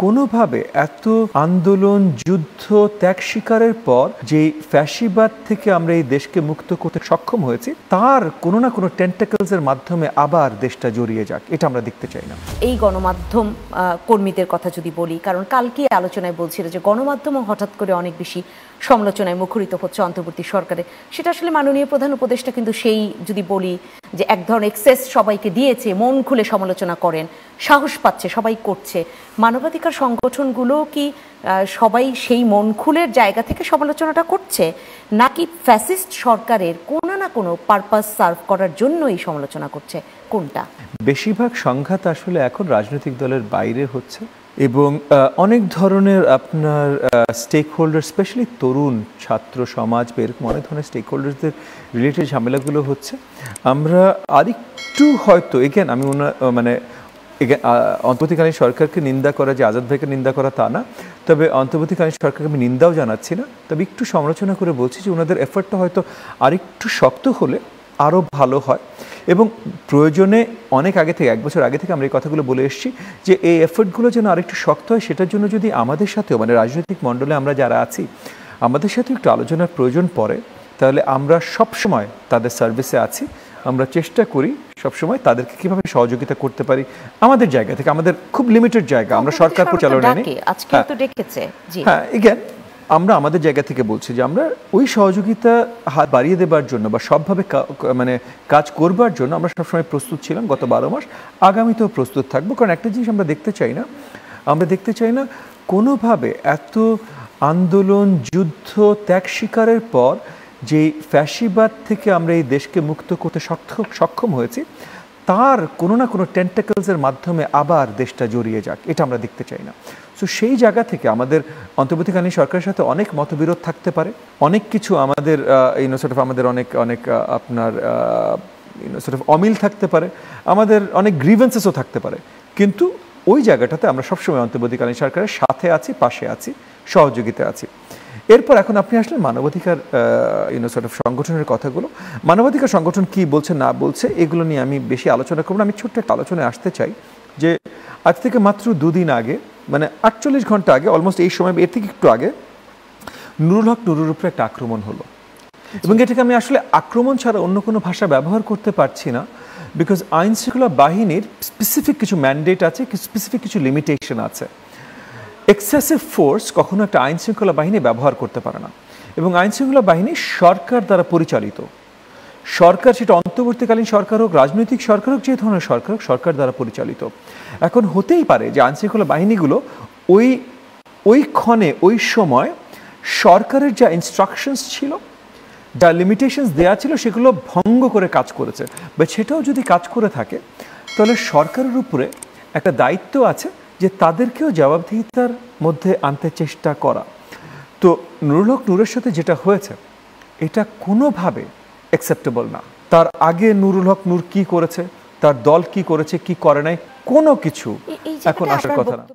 কোনোভাবে এত আন্দোলন যুদ্ধ ত্যাগ স্বীকারের পর যে ফ্যাসিবাদ থেকে আমরা এই দেশকে মুক্ত করতে সক্ষম হয়েছি তার কোনো না কোনো টেন্টাকলসের মাধ্যমে আবার দেশটা জড়িয়ে যাক, এটা আমরা দেখতে চাই না। এই গণমাধ্যম কর্মীদের কথা যদি বলি, কারণ কালকে আলোচনায় বলছিল যে গণমাধ্যমও হঠাৎ করে অনেক বেশি সমালোচনায় মুখরিত হচ্ছে অন্তর্বর্তী সরকারে, সেটা আসলে মাননীয় প্রধান উপদেষ্টা কিন্তু সেই যদি বলি যে এক ধরনের এক্সেস সবাইকে দিয়েছে, মন খুলে সমালোচনা করেন, সাহস পাচ্ছে, সবাই করছে। মানবাধিকার সংগঠনগুলো কি সবাই সেই মন খুলের জায়গা থেকে সমালোচনাটা করছে, নাকি ফ্যাসিস্ট সরকারের কোনো না কোনো পারপাস সার্ভ করার জন্য এই সমালোচনা করছে, কোনটা? বেশিরভাগ সংঘাত আসলে এখন রাজনৈতিক দলের বাইরে হচ্ছে এবং অনেক ধরনের আপনার স্টেক হোল্ডার, স্পেশালি তরুণ ছাত্র সমাজ বা এরকম অনেক ধরনের স্টেক হোল্ডারদের রিলেটেড ঝামেলাগুলো হচ্ছে। আমরা আরেকটু হয়তো এগেন আমি মানে অন্তর্বর্তীকালীন সরকারকে নিন্দা করা, যে আজাদ ভাইকে নিন্দা করা তা না, তবে অন্তর্বর্তীকালীন সরকারকে আমি নিন্দাও জানাচ্ছি না, তবে একটু সমালোচনা করে বলছি যে ওনাদের এফর্টটা হয়তো আরেকটু শক্ত হলে আরও ভালো হয়। এবং প্রয়োজনে অনেক আগে থেকে, 1 বছর আগে থেকে আমরা এই কথাগুলো বলে এসেছি যে এই এফর্টগুলো যেন আরেকটু শক্ত হয়, সেটার জন্য যদি আমাদের সাথেও মানে রাজনৈতিক মণ্ডলে আমরা যারা আছি আমাদের সাথেও একটু আলোচনার প্রয়োজন পড়ে, তাহলে আমরা সবসময় তাদের সার্ভিসে আছি। আমরা চেষ্টা করি সবসময় তাদেরকে কীভাবে সহযোগিতা করতে পারি আমাদের জায়গা থেকে, আমাদের খুব লিমিটেড জায়গা, আমরা সরকার পরিচালনা নেই। হ্যাঁ, এগেন আমরা আমাদের জায়গা থেকে বলছি যে আমরা ওই সহযোগিতা হাত বাড়িয়ে দেবার জন্য বা সবভাবে মানে কাজ করবার জন্য আমরা সবসময় প্রস্তুত ছিলাম গত 12 মাস, আগামীতেও প্রস্তুত থাকবো। কারণ একটা জিনিস আমরা দেখতে চাই না কোনোভাবে এত আন্দোলন যুদ্ধ ত্যাগ স্বীকারের পর যে ফ্যাসিবাদ থেকে আমরা এই দেশকে মুক্ত করতে সক্ষম হয়েছি তার কোনো না কোনো টেন্টাকলসের মাধ্যমে আবার দেশটা জড়িয়ে যাক, এটা আমরা দেখতে চাই না। সো সেই জায়গা থেকে আমাদের অন্তর্বর্তীকালীন সরকারের সাথে অনেক মতবিরোধ থাকতে পারে, অনেক কিছু আমাদের আমাদের অনেক আপনার অমিল থাকতে পারে, আমাদের অনেক গ্রিভেন্সেসও থাকতে পারে, কিন্তু ওই জায়গাটাতে আমরা সবসময় অন্তর্বর্তীকালীন সরকারের সাথে আছি, পাশে আছি, সহযোগিতা আছি। এরপর এখন আপনি আসলে মানবাধিকার সংগঠনের কথাগুলো, মানবাধিকার সংগঠন কি বলছে না বলছে এগুলো নিয়ে আমি বেশি আলোচনা করব না। আমি ছোট্ট একটা আলোচনায় আসতে চাই যে আজ থেকে মাত্র 2 দিন আগে, মানে 48 ঘন্টা আগে, অলমোস্ট এই সময় এর থেকে একটু আগে নুরুল হক নুরুর উপরে একটা আক্রমণ হলো, এবং এটাকে আমি আসলে আক্রমণ ছাড়া অন্য কোনো ভাষা ব্যবহার করতে পারছি না, বিকজ আইন শৃঙ্খলা বাহিনীর স্পেসিফিক কিছু ম্যান্ডেট আছে, স্পেসিফিক কিছু লিমিটেশন আছে। এক্সেসিভ ফোর্স কখনো একটা আইন শৃঙ্খলা বাহিনী ব্যবহার করতে পারে না, এবং আইন শৃঙ্খলা বাহিনী সরকার দ্বারা পরিচালিত। সরকার, সেটা অন্তর্বর্তীকালীন সরকার হোক, রাজনৈতিক সরকার হোক, যে ধরনের সরকার হোক, সরকার দ্বারা পরিচালিত। এখন হতেই পারে যে আইন শৃঙ্খলা বাহিনীগুলো ওই ক্ষণে ওই সময় সরকারের যা ইনস্ট্রাকশনস ছিল, যা লিমিটেশনস দেওয়া ছিল, সেগুলো ভঙ্গ করে কাজ করেছে, বা সেটাও যদি কাজ করে থাকে তাহলে সরকারের উপরে একটা দায়িত্ব আছে যে তাদেরকেও জবাবদিহিতার মধ্যে আনতে চেষ্টা করা। তো নুরুল হক নুরের সাথে যেটা হয়েছে এটা কোনোভাবে অ্যাকসেপ্টেবল না। তার আগে নুরুল হক নূর কি করেছে, তার দল কি করেছে, কি করে নাই, কোনো কিছু এখন আসার কথা না।